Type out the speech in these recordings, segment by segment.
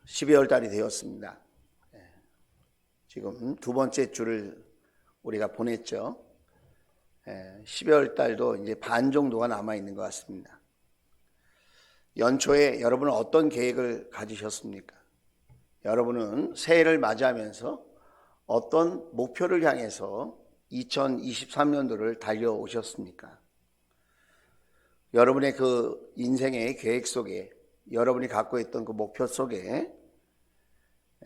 12월 달이 되었습니다. 지금 두 번째 주를 우리가 보냈죠. 12월 달도 이제 반 정도가 남아 있는 것 같습니다. 연초에 여러분은 어떤 계획을 가지셨습니까? 여러분은 새해를 맞이하면서 어떤 목표를 향해서 2023년도를 달려오셨습니까? 여러분의 그 인생의 계획 속에, 여러분이 갖고 있던 그 목표 속에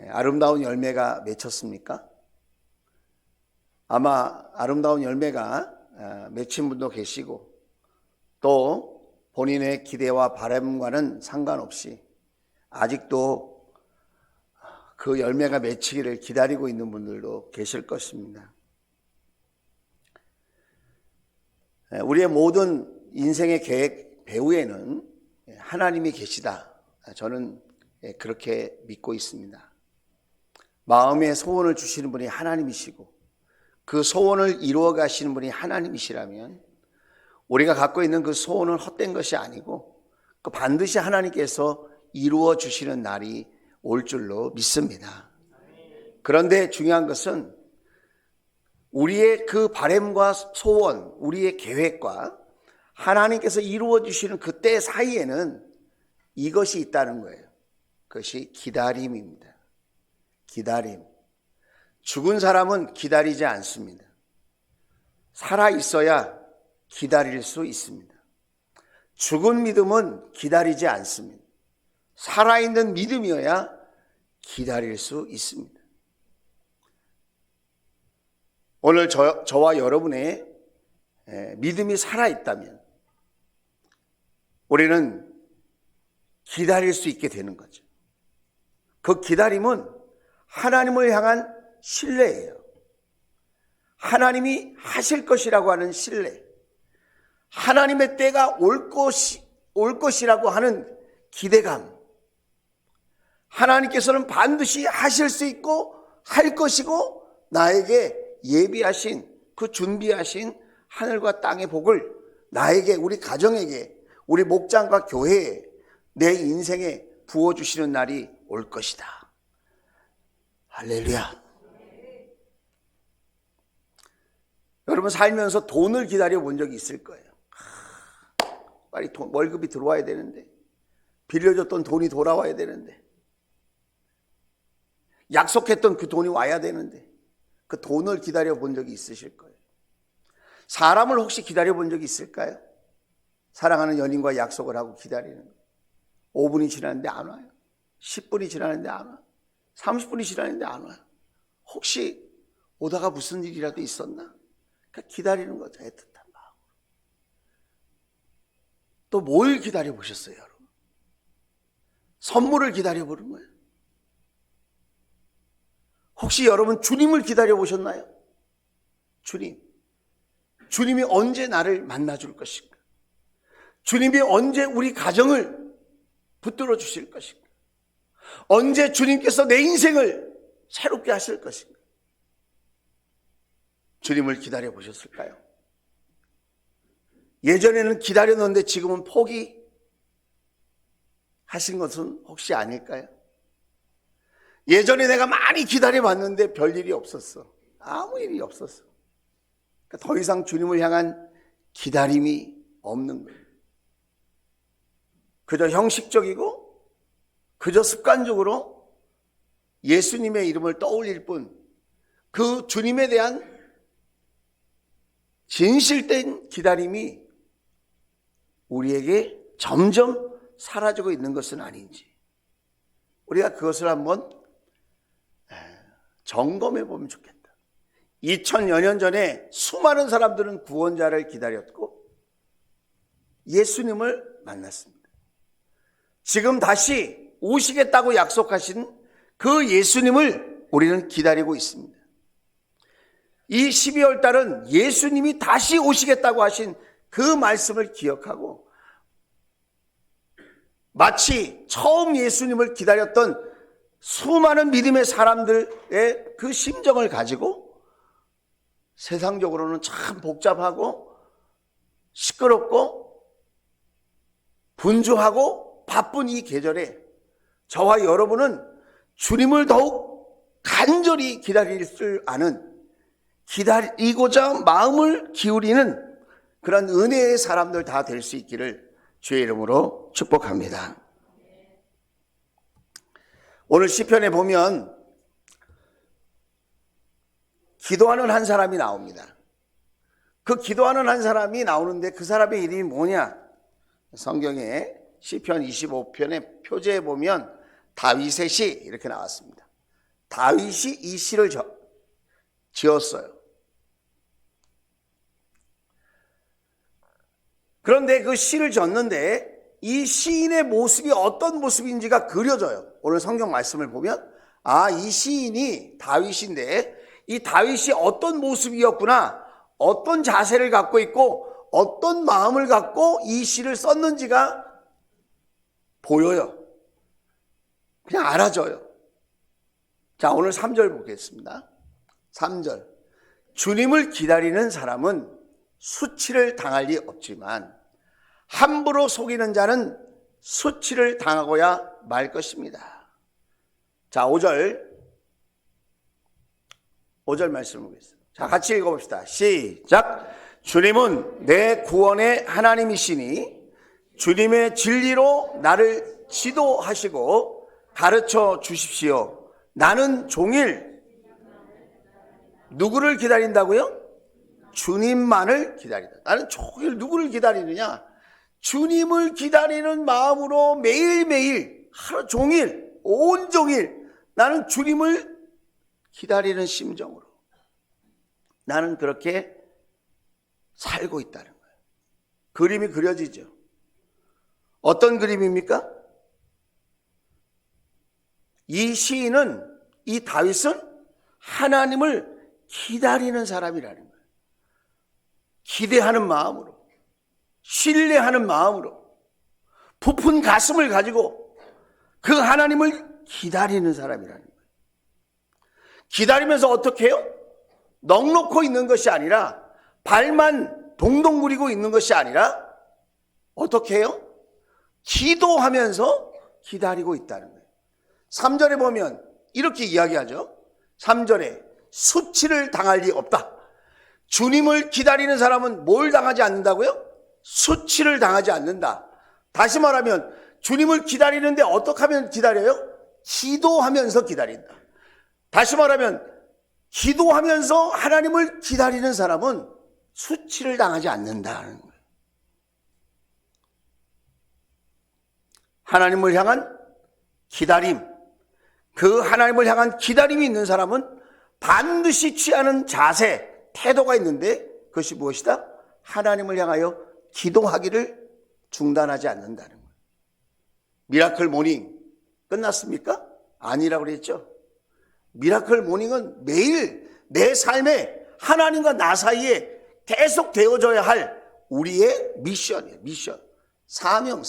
아름다운 열매가 맺혔습니까? 아마 아름다운 열매가 맺힌 분도 계시고, 또 본인의 기대와 바람과는 상관없이 아직도 그 열매가 맺히기를 기다리고 있는 분들도 계실 것입니다. 우리의 모든 인생의 계획 배후에는 하나님이 계시다. 저는 그렇게 믿고 있습니다. 마음의 소원을 주시는 분이 하나님이시고 그 소원을 이루어 가시는 분이 하나님이시라면 우리가 갖고 있는 그 소원은 헛된 것이 아니고 그 반드시 하나님께서 이루어 주시는 날이 올 줄로 믿습니다. 그런데 중요한 것은 우리의 그 바람과 소원, 우리의 계획과 하나님께서 이루어 주시는 그때 사이에는 이것이 있다는 거예요. 그것이 기다림입니다. 기다림. 죽은 사람은 기다리지 않습니다. 살아 있어야 기다릴 수 있습니다. 죽은 믿음은 기다리지 않습니다. 살아있는 믿음이어야 기다릴 수 있습니다. 오늘 저와 여러분의 믿음이 살아있다면 우리는 기다릴 수 있게 되는 거죠. 그 기다림은 하나님을 향한 신뢰예요. 하나님이 하실 것이라고 하는 신뢰. 하나님의 때가 올 것이라고 하는 기대감. 하나님께서는 반드시 하실 수 있고 할 것이고 나에게 예비하신 그 준비하신 하늘과 땅의 복을 나에게, 우리 가정에게, 우리 목장과 교회에, 내 인생에 부어주시는 날이 올 것이다. 할렐루야. 여러분 살면서 돈을 기다려 본 적이 있을 거예요. 빨리 월급이 들어와야 되는데, 빌려줬던 돈이 돌아와야 되는데, 약속했던 그 돈이 와야 되는데 그 돈을 기다려 본 적이 있으실 거예요. 사람을 혹시 기다려 본 적이 있을까요? 사랑하는 연인과 약속을 하고 기다리는 거예요. 5분이 지났는데 안 와요. 10분이 지났는데 안 와요. 30분이 지났는데 안 와요. 혹시 오다가 무슨 일이라도 있었나? 그러니까 기다리는 거죠. 애틋한 마음으로. 또 뭘 기다려 보셨어요, 여러분? 선물을 기다려 보는 거예요. 혹시 여러분 주님을 기다려 보셨나요? 주님이 언제 나를 만나줄 것인가? 주님이 언제 우리 가정을 붙들어 주실 것인가? 언제 주님께서 내 인생을 새롭게 하실 것인가? 주님을 기다려 보셨을까요? 예전에는 기다렸는데 지금은 포기하신 것은 혹시 아닐까요? 예전에 내가 많이 기다려봤는데 별일이 없었어. 아무 일이 없었어. 그러니까 더 이상 주님을 향한 기다림이 없는 거예요. 그저 형식적이고 그저 습관적으로 예수님의 이름을 떠올릴 뿐 그 주님에 대한 진실된 기다림이 우리에게 점점 사라지고 있는 것은 아닌지 우리가 그것을 한번 점검해 보면 좋겠다. 2000여 년 전에 수많은 사람들은 구원자를 기다렸고 예수님을 만났습니다. 지금 다시 오시겠다고 약속하신 그 예수님을 우리는 기다리고 있습니다. 이 12월 달은 예수님이 다시 오시겠다고 하신 그 말씀을 기억하고 마치 처음 예수님을 기다렸던 수많은 믿음의 사람들의 그 심정을 가지고 세상적으로는 참 복잡하고 시끄럽고 분주하고 바쁜 이 계절에 저와 여러분은 주님을 더욱 간절히 기다릴 줄 아는, 기다리고자 마음을 기울이는 그런 은혜의 사람들 다 될 수 있기를 주의 이름으로 축복합니다. 오늘 시편에 보면 기도하는 한 사람이 나옵니다. 그 기도하는 한 사람이 나오는데 그 사람의 이름이 뭐냐? 성경에 시편 25편의 표제에 보면 다윗의 시 이렇게 나왔습니다. 다윗이 이 시를 지었어요. 그런데 그 시를 졌는데 이 시인의 모습이 어떤 모습인지가 그려져요. 오늘 성경 말씀을 보면 이 시인이 다윗인데 이 다윗이 어떤 모습이었구나, 어떤 자세를 갖고 있고 어떤 마음을 갖고 이 시를 썼는지가 보여요. 그냥 알아져요. 자, 오늘 3절 보겠습니다. 3절. 주님을 기다리는 사람은 수치를 당할 리 없지만 함부로 속이는 자는 수치를 당하고야 말 것입니다. 자, 5절 말씀을 보겠습니다. 자, 같이 읽어봅시다. 시작. 주님은 내 구원의 하나님이시니 주님의 진리로 나를 지도하시고 가르쳐 주십시오. 나는 종일 누구를 기다린다고요? 주님만을 기다린다. 나는 종일 누구를 기다리느냐? 주님을 기다리는 마음으로 매일매일 하루 종일 온종일 나는 주님을 기다리는 심정으로 나는 그렇게 살고 있다는 거예요. 그림이 그려지죠. 어떤 그림입니까? 이 시인은, 이 다윗은 하나님을 기다리는 사람이라는 거예요. 기대하는 마음으로, 신뢰하는 마음으로, 부푼 가슴을 가지고 그 하나님을 기다리는 사람이라는 거예요. 기다리면서 어떻게 해요? 넋놓고 있는 것이 아니라, 발만 동동 구리고 있는 것이 아니라 어떻게 해요? 기도하면서 기다리고 있다는 거예요. 3절에 보면 이렇게 이야기하죠. 3절에 수치를 당할 리 없다. 주님을 기다리는 사람은 뭘 당하지 않는다고요? 수치를 당하지 않는다. 다시 말하면 주님을 기다리는데 어떻게 하면 기다려요? 기도하면서 기다린다. 다시 말하면 기도하면서 하나님을 기다리는 사람은 수치를 당하지 않는다는 거예요. 하나님을 향한 기다림, 그 하나님을 향한 기다림이 있는 사람은 반드시 취하는 자세, 태도가 있는데 그것이 무엇이다? 하나님을 향하여 기도하기를 중단하지 않는다는 거예요. 미라클 모닝 끝났습니까? 아니라고 그랬죠. 미라클 모닝은 매일 내 삶에 하나님과 나 사이에 계속 되어져야 할 우리의 미션이에요. 미션. 사명.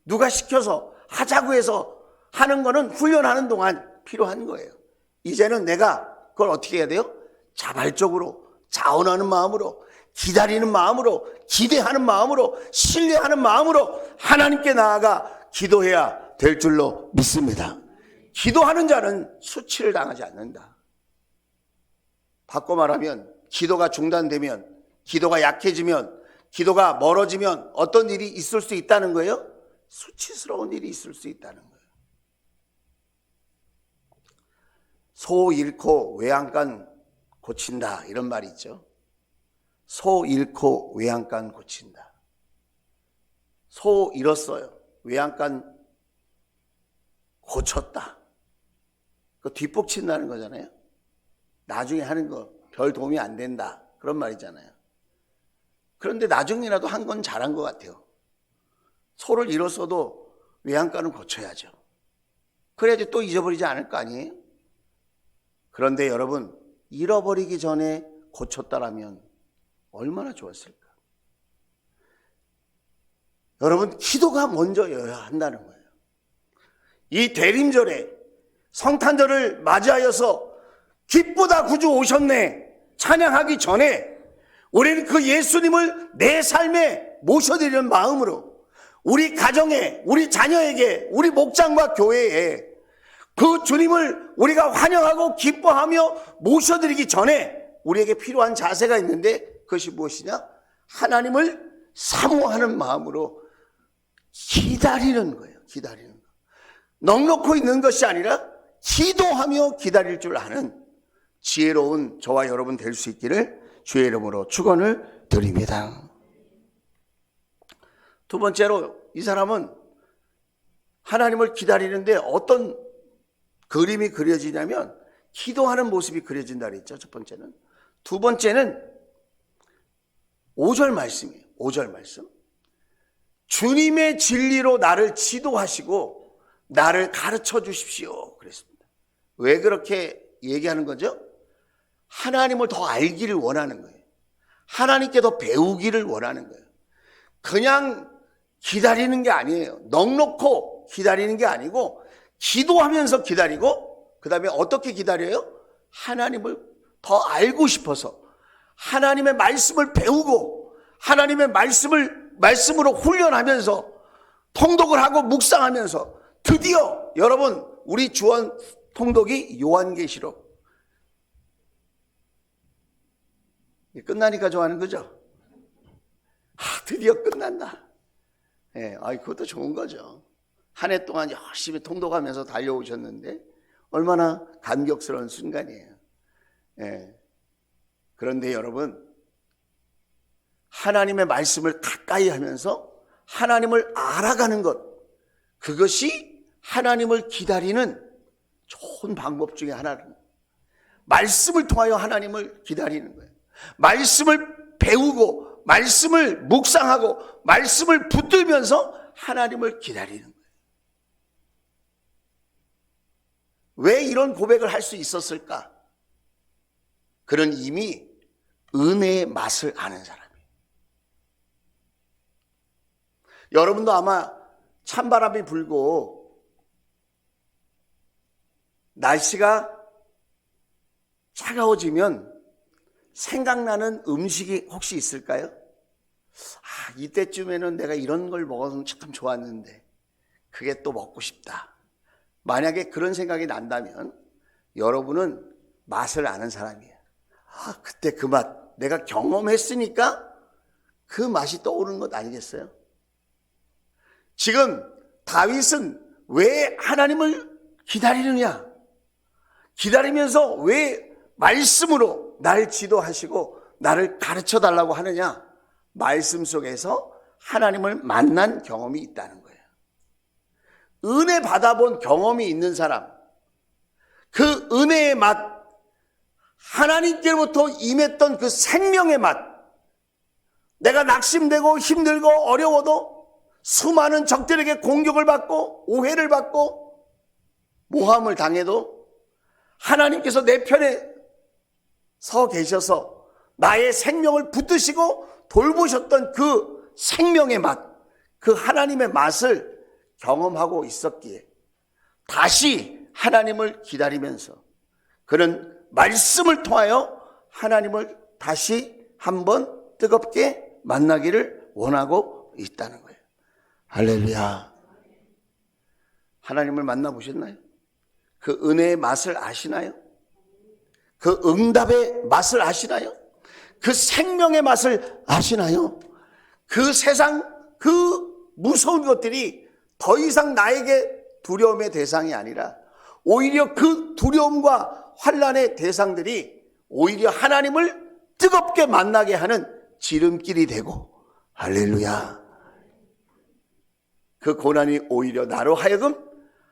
누가 시켜서 하자고 해서 하는 거는 훈련하는 동안 필요한 거예요. 이제는 내가 그걸 어떻게 해야 돼요? 자발적으로, 자원하는 마음으로, 기다리는 마음으로, 기대하는 마음으로, 신뢰하는 마음으로 하나님께 나아가 기도해야 될 줄로 믿습니다. 기도하는 자는 수치를 당하지 않는다. 바꿔 말하면 기도가 중단되면, 기도가 약해지면, 기도가 멀어지면 어떤 일이 있을 수 있다는 거예요? 수치스러운 일이 있을 수 있다는 거예요. 소 잃고 외양간 고친다, 이런 말이 있죠. 소 잃고 외양간 고친다. 소 잃었어요. 외양간 고쳤다. 그 뒷북친다는 거잖아요. 나중에 하는 거 별 도움이 안 된다, 그런 말이잖아요. 그런데 나중에라도 한 건 잘한 것 같아요. 소를 잃었어도 외양간은 고쳐야죠. 그래야지 또 잊어버리지 않을 거 아니에요. 그런데 여러분, 잃어버리기 전에 고쳤다라면 얼마나 좋았을까. 여러분, 기도가 먼저여야 한다는 거예요. 이 대림절에 성탄절을 맞이하여서 기쁘다 구주 오셨네 찬양하기 전에 우리는 그 예수님을 내 삶에 모셔드리는 마음으로 우리 가정에, 우리 자녀에게, 우리 목장과 교회에 그 주님을 우리가 환영하고 기뻐하며 모셔드리기 전에 우리에게 필요한 자세가 있는데 그것이 무엇이냐? 하나님을 사모하는 마음으로 기다리는 거예요. 기다리는 거. 넉넉히 있는 것이 아니라 기도하며 기다릴 줄 아는 지혜로운 저와 여러분 될 수 있기를 주의 이름으로 축원을 드립니다. 두 번째로 이 사람은 하나님을 기다리는데 어떤 그림이 그려지냐면 기도하는 모습이 그려진다 그랬죠. 첫 번째는. 두 번째는 5절 말씀이에요. 5절 말씀. 주님의 진리로 나를 지도하시고 나를 가르쳐 주십시오. 그랬습니다. 왜 그렇게 얘기하는 거죠? 하나님을 더 알기를 원하는 거예요. 하나님께 더 배우기를 원하는 거예요. 그냥 기다리는 게 아니에요. 넉넉히 기다리는 게 아니고 기도하면서 기다리고 그 다음에 어떻게 기다려요? 하나님을 더 알고 싶어서 하나님의 말씀을 배우고 하나님의 말씀으로 훈련하면서 통독을 하고 묵상하면서 드디어 여러분 우리 주원 통독이 요한계시록 끝나니까 좋아하는 거죠? 드디어 끝난다. 예, 그것도 좋은 거죠. 한 해 동안 열심히 통독하면서 달려오셨는데 얼마나 감격스러운 순간이에요. 예. 그런데 여러분, 하나님의 말씀을 가까이 하면서 하나님을 알아가는 것, 그것이 하나님을 기다리는 좋은 방법 중에 하나는 말씀을 통하여 하나님을 기다리는 거예요. 말씀을 배우고 말씀을 묵상하고 말씀을 붙들면서 하나님을 기다리는 거예요. 왜 이런 고백을 할 수 있었을까? 그는 이미 은혜의 맛을 아는 사람이에요. 여러분도 아마 찬바람이 불고 날씨가 차가워지면 생각나는 음식이 혹시 있을까요? 이때쯤에는 내가 이런 걸 먹어서 참 좋았는데 그게 또 먹고 싶다. 만약에 그런 생각이 난다면 여러분은 맛을 아는 사람이에요. 그때 그 맛 내가 경험했으니까 그 맛이 떠오르는 것 아니겠어요? 지금 다윗은 왜 하나님을 기다리느냐? 기다리면서 왜 말씀으로 나를 지도하시고 나를 가르쳐 달라고 하느냐? 말씀 속에서 하나님을 만난 경험이 있다는 거예요. 은혜 받아본 경험이 있는 사람, 그 은혜의 맛, 하나님께로부터 임했던 그 생명의 맛, 내가 낙심되고 힘들고 어려워도 수많은 적들에게 공격을 받고 오해를 받고 모함을 당해도 하나님께서 내 편에 서 계셔서 나의 생명을 붙드시고 돌보셨던 그 생명의 맛, 그 하나님의 맛을 경험하고 있었기에 다시 하나님을 기다리면서 그는 말씀을 통하여 하나님을 다시 한번 뜨겁게 만나기를 원하고 있다는 거예요. 할렐루야. 하나님을 만나보셨나요? 그 은혜의 맛을 아시나요? 그 응답의 맛을 아시나요? 그 생명의 맛을 아시나요? 그 세상 그 무서운 것들이 더 이상 나에게 두려움의 대상이 아니라 오히려 그 두려움과 환난의 대상들이 오히려 하나님을 뜨겁게 만나게 하는 지름길이 되고, 할렐루야. 그 고난이 오히려 나로 하여금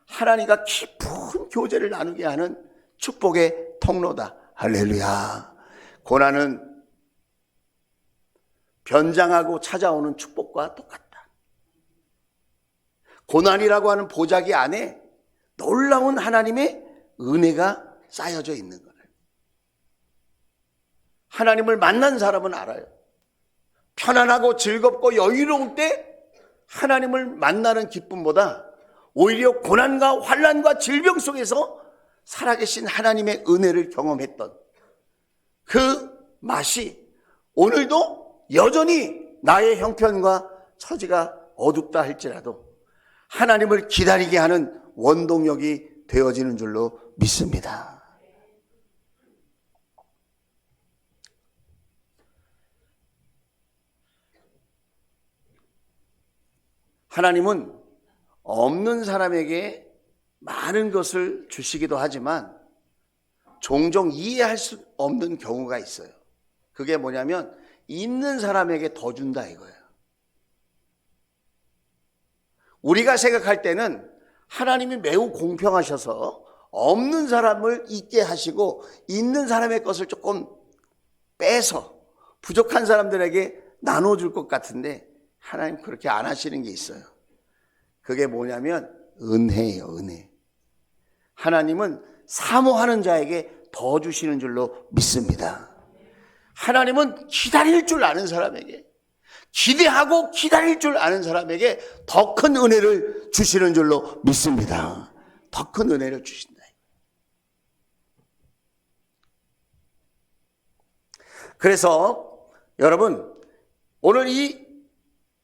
하나님과 깊은 교제를 나누게 하는 축복의 통로다. 할렐루야. 고난은 변장하고 찾아오는 축복과 똑같다. 고난이라고 하는 보자기 안에 놀라운 하나님의 은혜가 쌓여져 있는 거예요. 하나님을 만난 사람은 알아요. 편안하고 즐겁고 여유로울 때 하나님을 만나는 기쁨보다 오히려 고난과 환난과 질병 속에서 살아계신 하나님의 은혜를 경험했던 그 맛이 오늘도 여전히 나의 형편과 처지가 어둡다 할지라도 하나님을 기다리게 하는 원동력이 되어지는 줄로 믿습니다. 하나님은 없는 사람에게 많은 것을 주시기도 하지만 종종 이해할 수 없는 경우가 있어요. 그게 뭐냐면 있는 사람에게 더 준다 이거예요. 우리가 생각할 때는 하나님이 매우 공평하셔서 없는 사람을 있게 하시고 있는 사람의 것을 조금 빼서 부족한 사람들에게 나눠줄 것 같은데 하나님 그렇게 안 하시는 게 있어요. 그게 뭐냐면 은혜예요, 은혜. 하나님은 사모하는 자에게 더 주시는 줄로 믿습니다. 하나님은 기다릴 줄 아는 사람에게, 기대하고 기다릴 줄 아는 사람에게 더 큰 은혜를 주시는 줄로 믿습니다. 더 큰 은혜를 주신다. 그래서 여러분, 오늘 이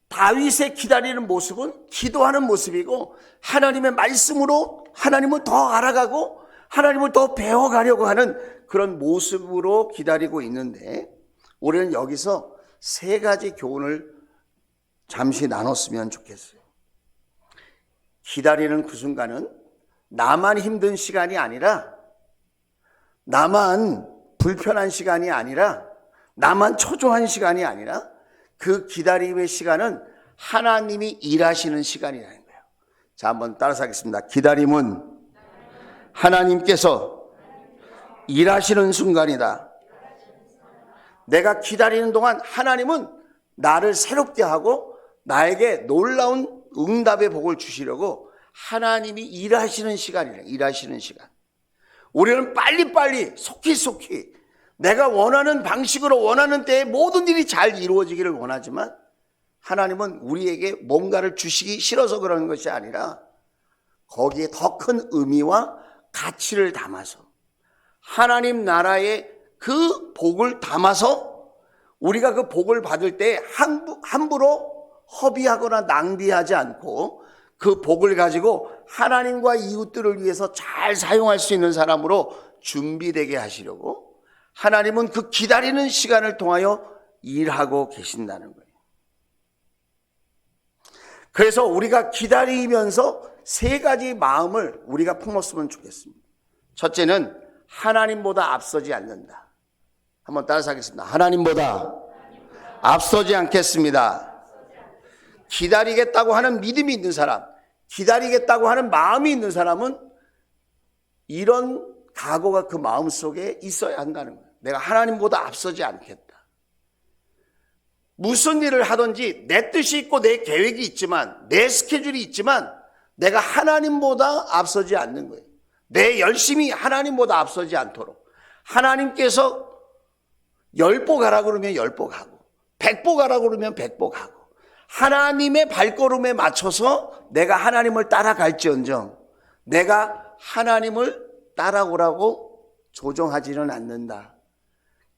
다윗의 기다리는 모습은 기도하는 모습이고 하나님의 말씀으로 하나님을 더 알아가고 하나님을 더 배워가려고 하는 그런 모습으로 기다리고 있는데, 우리는 여기서 세 가지 교훈을 잠시 나눴으면 좋겠어요. 기다리는 그 순간은 나만 힘든 시간이 아니라, 나만 불편한 시간이 아니라, 나만 초조한 시간이 아니라 그 기다림의 시간은 하나님이 일하시는 시간이라는 거예요. 자, 한번 따라서 하겠습니다. 기다림은 하나님께서 일하시는 순간이다. 내가 기다리는 동안 하나님은 나를 새롭게 하고 나에게 놀라운 응답의 복을 주시려고 하나님이 일하시는 시간이래. 일하시는 시간. 우리는 빨리빨리 속히 내가 원하는 방식으로 원하는 때에 모든 일이 잘 이루어지기를 원하지만 하나님은 우리에게 뭔가를 주시기 싫어서 그러는 것이 아니라 거기에 더 큰 의미와 가치를 담아서 하나님 나라의 그 복을 담아서 우리가 그 복을 받을 때 함부로 허비하거나 낭비하지 않고 그 복을 가지고 하나님과 이웃들을 위해서 잘 사용할 수 있는 사람으로 준비되게 하시려고 하나님은 그 기다리는 시간을 통하여 일하고 계신다는 거예요. 그래서 우리가 기다리면서 세 가지 마음을 우리가 품었으면 좋겠습니다. 첫째는 하나님보다 앞서지 않는다. 한번 따라서 하겠습니다. 하나님보다 앞서지 않겠습니다. 기다리겠다고 하는 믿음이 있는 사람, 기다리겠다고 하는 마음이 있는 사람은 이런 각오가 그 마음 속에 있어야 한다는 거예요. 내가 하나님보다 앞서지 않겠다. 무슨 일을 하든지 내 뜻이 있고 내 계획이 있지만, 내 스케줄이 있지만 내가 하나님보다 앞서지 않는 거예요. 내 열심이 하나님보다 앞서지 않도록 하나님께서 10보 가라 그러면 10보 가고 100보 가라 그러면 100보 가고 하나님의 발걸음에 맞춰서 내가 하나님을 따라갈지언정 내가 하나님을 따라오라고 조정하지는 않는다.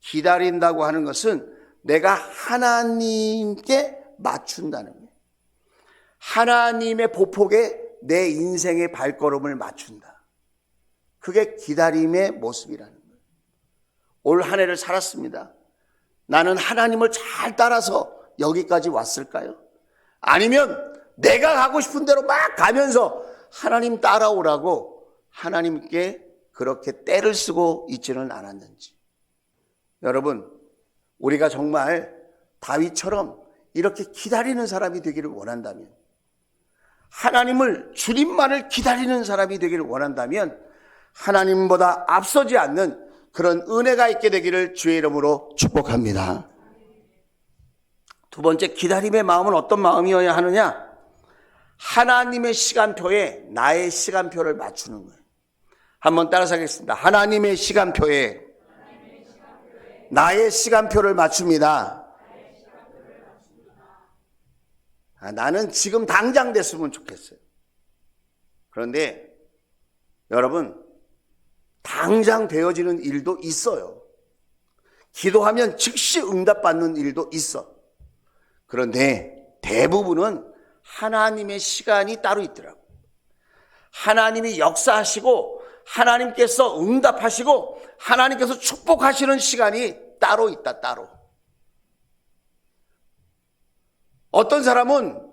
기다린다고 하는 것은 내가 하나님께 맞춘다는 거예요. 하나님의 보폭에 내 인생의 발걸음을 맞춘다. 그게 기다림의 모습이라는 거예요. 올 한 해를 살았습니다. 나는 하나님을 잘 따라서 여기까지 왔을까요? 아니면 내가 가고 싶은 대로 막 가면서 하나님 따라오라고 하나님께 그렇게 때를 쓰고 있지는 않았는지. 여러분, 우리가 정말 다윗처럼 이렇게 기다리는 사람이 되기를 원한다면, 하나님을, 주님만을 기다리는 사람이 되기를 원한다면 하나님보다 앞서지 않는 그런 은혜가 있게 되기를 주의 이름으로 축복합니다. 두 번째, 기다림의 마음은 어떤 마음이어야 하느냐? 하나님의 시간표에 나의 시간표를 맞추는 거예요. 한번 따라서 하겠습니다. 하나님의 시간표에 나의 시간표를 맞춥니다. 나는 지금 당장 됐으면 좋겠어요. 그런데 여러분, 당장 되어지는 일도 있어요. 기도하면 즉시 응답받는 일도 있어. 그런데 대부분은 하나님의 시간이 따로 있더라고요. 하나님이 역사하시고 하나님께서 응답하시고 하나님께서 축복하시는 시간이 따로 있다. 따로. 어떤 사람은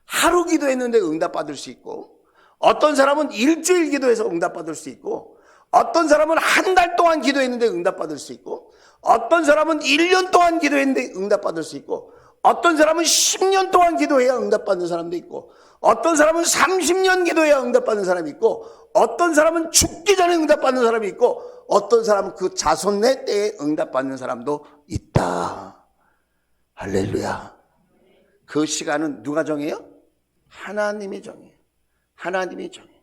하루 기도했는데 응답받을 수 있고, 어떤 사람은 일주일 기도해서 응답받을 수 있고, 어떤 사람은 한 달 동안 기도했는데 응답받을 수 있고, 어떤 사람은 1년 동안 기도했는데 응답받을 수 있고, 어떤 사람은 10년 동안 기도해야 응답받는 사람도 있고, 어떤 사람은 30년 기도해야 응답받는 사람이 있고, 어떤 사람은 죽기 전에 응답받는 사람이 있고, 어떤 사람은 그 자손의 때에 응답받는 사람도 있다. 할렐루야. 그 시간은 누가 정해요? 하나님이 정해요. 하나님이 정해요.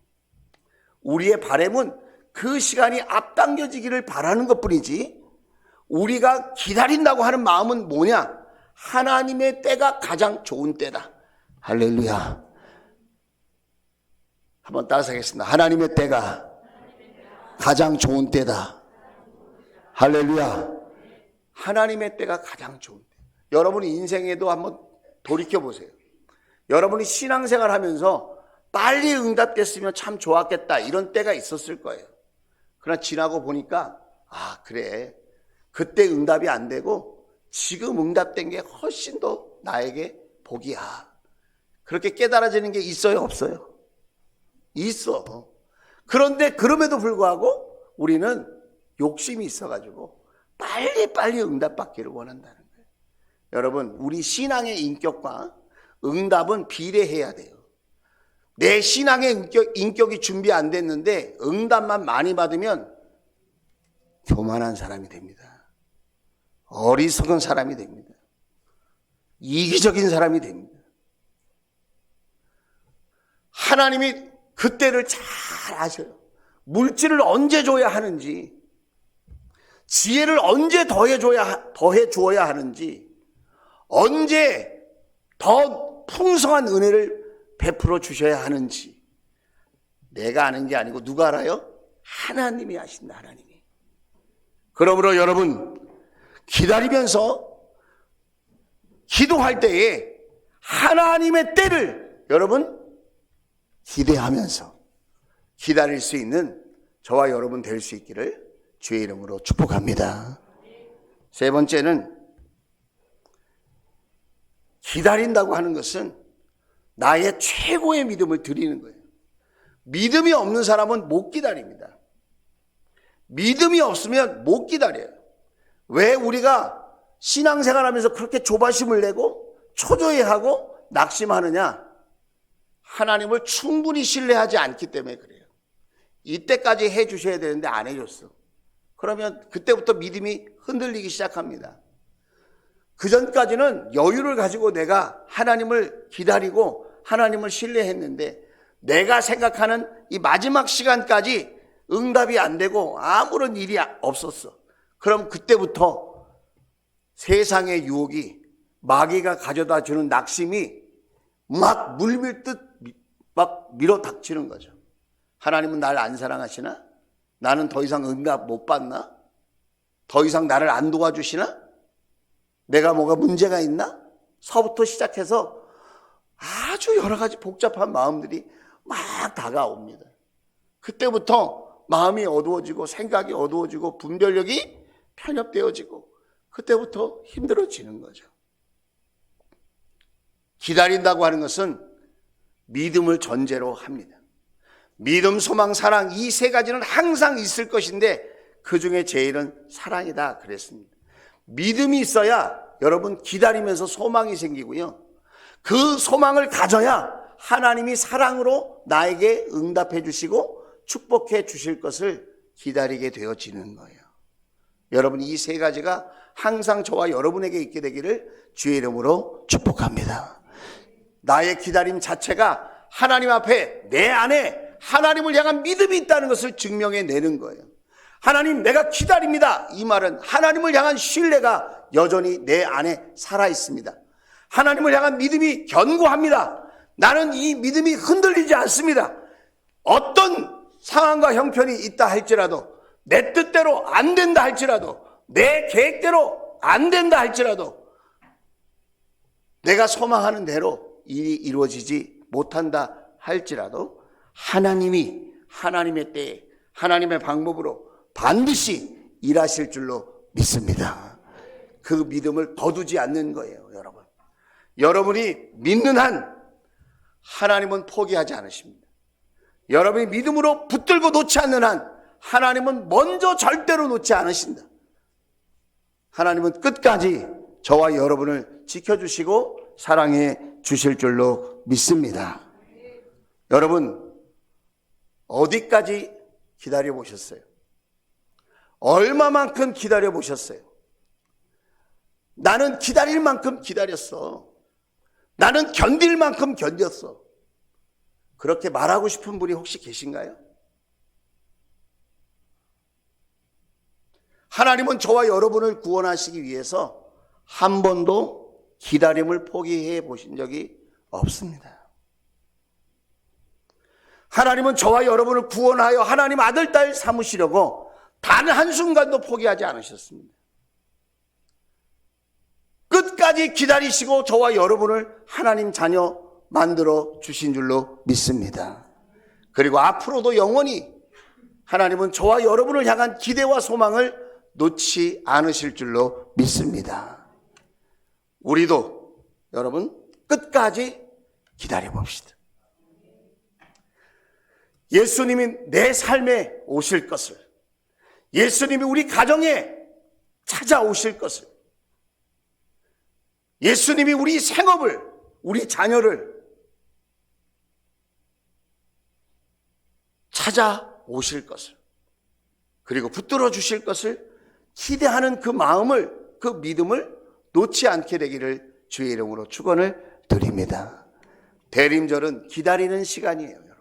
우리의 바람은 그 시간이 앞당겨지기를 바라는 것뿐이지, 우리가 기다린다고 하는 마음은 뭐냐? 하나님의 때가 가장 좋은 때다. 할렐루야. 한번 따라하겠습니다. 하나님의 때가 가장 좋은 때다. 할렐루야. 하나님의 때가 가장 좋은 때. 여러분이 인생에도 한번 돌이켜보세요. 여러분이 신앙생활 하면서 빨리 응답됐으면 참 좋았겠다, 이런 때가 있었을 거예요. 그러나 지나고 보니까, 아, 그래, 그때 응답이 안 되고 지금 응답된 게 훨씬 더 나에게 복이야. 그렇게 깨달아지는 게 있어요, 없어요? 있어. 그런데 그럼에도 불구하고 우리는 욕심이 있어가지고 빨리 응답받기를 원한다는 거예요. 여러분, 우리 신앙의 인격과 응답은 비례해야 돼요. 내 신앙의 인격이 준비 안 됐는데 응답만 많이 받으면 교만한 사람이 됩니다. 어리석은 사람이 됩니다. 이기적인 사람이 됩니다. 하나님이 그때를 잘 아셔요. 물질을 언제 줘야 하는지, 지혜를 언제 더해 주어야 하는지, 언제 더 풍성한 은혜를 베풀어 주셔야 하는지 내가 아는 게 아니고 누가 알아요? 하나님이 아신다. 하나님이. 그러므로 여러분, 기다리면서 기도할 때에 하나님의 때를 여러분 기대하면서 기다릴 수 있는 저와 여러분 될 수 있기를 주의 이름으로 축복합니다. 세 번째는, 기다린다고 하는 것은 나의 최고의 믿음을 드리는 거예요. 믿음이 없는 사람은 못 기다립니다. 믿음이 없으면 못 기다려요. 왜 우리가 신앙생활하면서 그렇게 조바심을 내고 초조해하고 낙심하느냐? 하나님을 충분히 신뢰하지 않기 때문에 그래요. 이때까지 해 주셔야 되는데 안 해줬어. 그러면 그때부터 믿음이 흔들리기 시작합니다. 그 전까지는 여유를 가지고 내가 하나님을 기다리고 하나님을 신뢰했는데, 내가 생각하는 이 마지막 시간까지 응답이 안 되고 아무런 일이 없었어. 그럼 그때부터 세상의 유혹이, 마귀가 가져다 주는 낙심이 막 물밀듯 막 밀어닥치는 거죠. 하나님은 나를 안 사랑하시나? 나는 더 이상 응답 못 받나? 더 이상 나를 안 도와주시나? 내가 뭐가 문제가 있나? 서부터 시작해서 아주 여러 가지 복잡한 마음들이 막 다가옵니다. 그때부터 마음이 어두워지고 생각이 어두워지고 분별력이 편협되어지고 그때부터 힘들어지는 거죠. 기다린다고 하는 것은 믿음을 전제로 합니다. 믿음, 소망, 사랑, 이 세 가지는 항상 있을 것인데 그 중에 제일은 사랑이다 그랬습니다. 믿음이 있어야 여러분 기다리면서 소망이 생기고요. 그 소망을 가져야 하나님이 사랑으로 나에게 응답해 주시고 축복해 주실 것을 기다리게 되어지는 거예요. 여러분, 이 세 가지가 항상 저와 여러분에게 있게 되기를 주의 이름으로 축복합니다. 나의 기다림 자체가 하나님 앞에 내 안에 하나님을 향한 믿음이 있다는 것을 증명해 내는 거예요. 하나님, 내가 기다립니다. 이 말은 하나님을 향한 신뢰가 여전히 내 안에 살아 있습니다. 하나님을 향한 믿음이 견고합니다. 나는 이 믿음이 흔들리지 않습니다. 어떤 상황과 형편이 있다 할지라도, 내 뜻대로 안 된다 할지라도, 내 계획대로 안 된다 할지라도, 내가 소망하는 대로 일이 이루어지지 못한다 할지라도 하나님이 하나님의 때에 하나님의 방법으로 반드시 일하실 줄로 믿습니다. 그 믿음을 거두지 않는 거예요, 여러분. 여러분이 믿는 한 하나님은 포기하지 않으십니다. 여러분이 믿음으로 붙들고 놓지 않는 한 하나님은 먼저 절대로 놓지 않으신다. 하나님은 끝까지 저와 여러분을 지켜주시고 사랑해 주실 줄로 믿습니다. 여러분, 어디까지 기다려 보셨어요? 얼마만큼 기다려 보셨어요? 나는 기다릴 만큼 기다렸어. 나는 견딜 만큼 견뎠어. 그렇게 말하고 싶은 분이 혹시 계신가요? 하나님은 저와 여러분을 구원하시기 위해서 한 번도 기다림을 포기해 보신 적이 없습니다. 하나님은 저와 여러분을 구원하여 하나님 아들, 딸 삼으시려고 단 한순간도 포기하지 않으셨습니다. 끝까지 기다리시고 저와 여러분을 하나님 자녀 만들어 주신 줄로 믿습니다. 그리고 앞으로도 영원히 하나님은 저와 여러분을 향한 기대와 소망을 놓지 않으실 줄로 믿습니다. 우리도 여러분 끝까지 기다려 봅시다. 예수님이 내 삶에 오실 것을, 예수님이 우리 가정에 찾아오실 것을, 예수님이 우리 생업을, 우리 자녀를 찾아오실 것을, 그리고 붙들어 주실 것을 기대하는 그 마음을, 그 믿음을 놓지 않게 되기를 주의 이름으로 축원을 드립니다. 대림절은 기다리는 시간이에요, 여러분.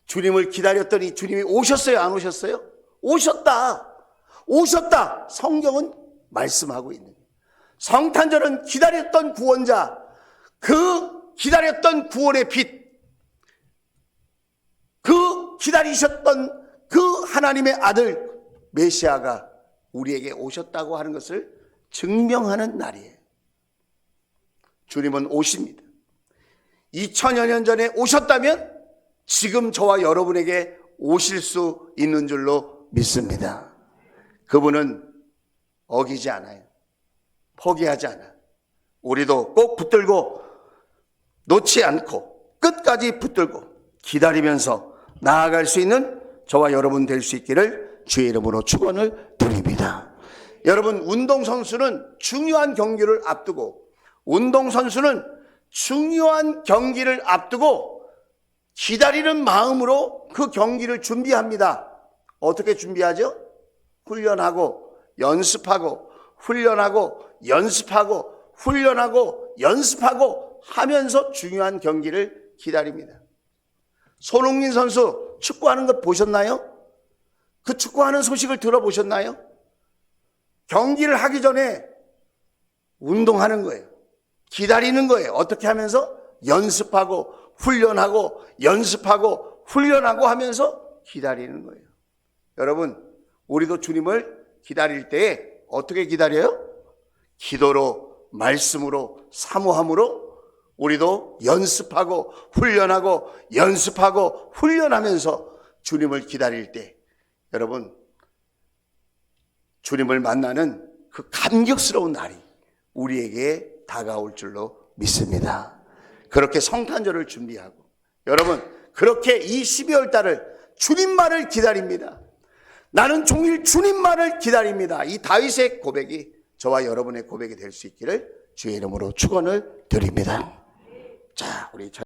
주님을 기다렸더니 주님이 오셨어요, 안 오셨어요? 오셨다. 오셨다. 성경은 말씀하고 있는 거예요. 성탄절은 기다렸던 구원자, 그 기다렸던 구원의 빛, 그 기다리셨던 그 하나님의 아들 메시아가 우리에게 오셨다고 하는 것을 증명하는 날이에요. 주님은 오십니다. 2000여 년 전에 오셨다면 지금 저와 여러분에게 오실 수 있는 줄로 믿습니다. 그분은 어기지 않아요. 포기하지 않아요. 우리도 꼭 붙들고 놓지 않고 끝까지 붙들고 기다리면서 나아갈 수 있는 저와 여러분 될 수 있기를 주의 이름으로 축원을 드립니다. 여러분, 운동선수는 중요한 경기를 앞두고 기다리는 마음으로 그 경기를 준비합니다. 어떻게 준비하죠? 훈련하고 연습하고 훈련하고 연습하고 훈련하고 연습하고 하면서 중요한 경기를 기다립니다. 손흥민 선수 축구하는 것 보셨나요? 그 축구하는 소식을 들어보셨나요? 경기를 하기 전에 운동하는 거예요. 기다리는 거예요. 어떻게 하면서? 연습하고 훈련하고 연습하고 훈련하고 하면서 기다리는 거예요. 여러분, 우리도 주님을 기다릴 때 어떻게 기다려요? 기도로, 말씀으로, 사모함으로 우리도 연습하고 훈련하고 연습하고 훈련하면서 주님을 기다릴 때 여러분, 주님을 만나는 그 감격스러운 날이 우리에게 다가올 줄로 믿습니다. 그렇게 성탄절을 준비하고 여러분, 그렇게 이 12월 달을 주님 말을 기다립니다. 나는 종일 주님 말을 기다립니다. 이 다윗의 고백이 저와 여러분의 고백이 될 수 있기를 주의 이름으로 축원을 드립니다. 자, 우리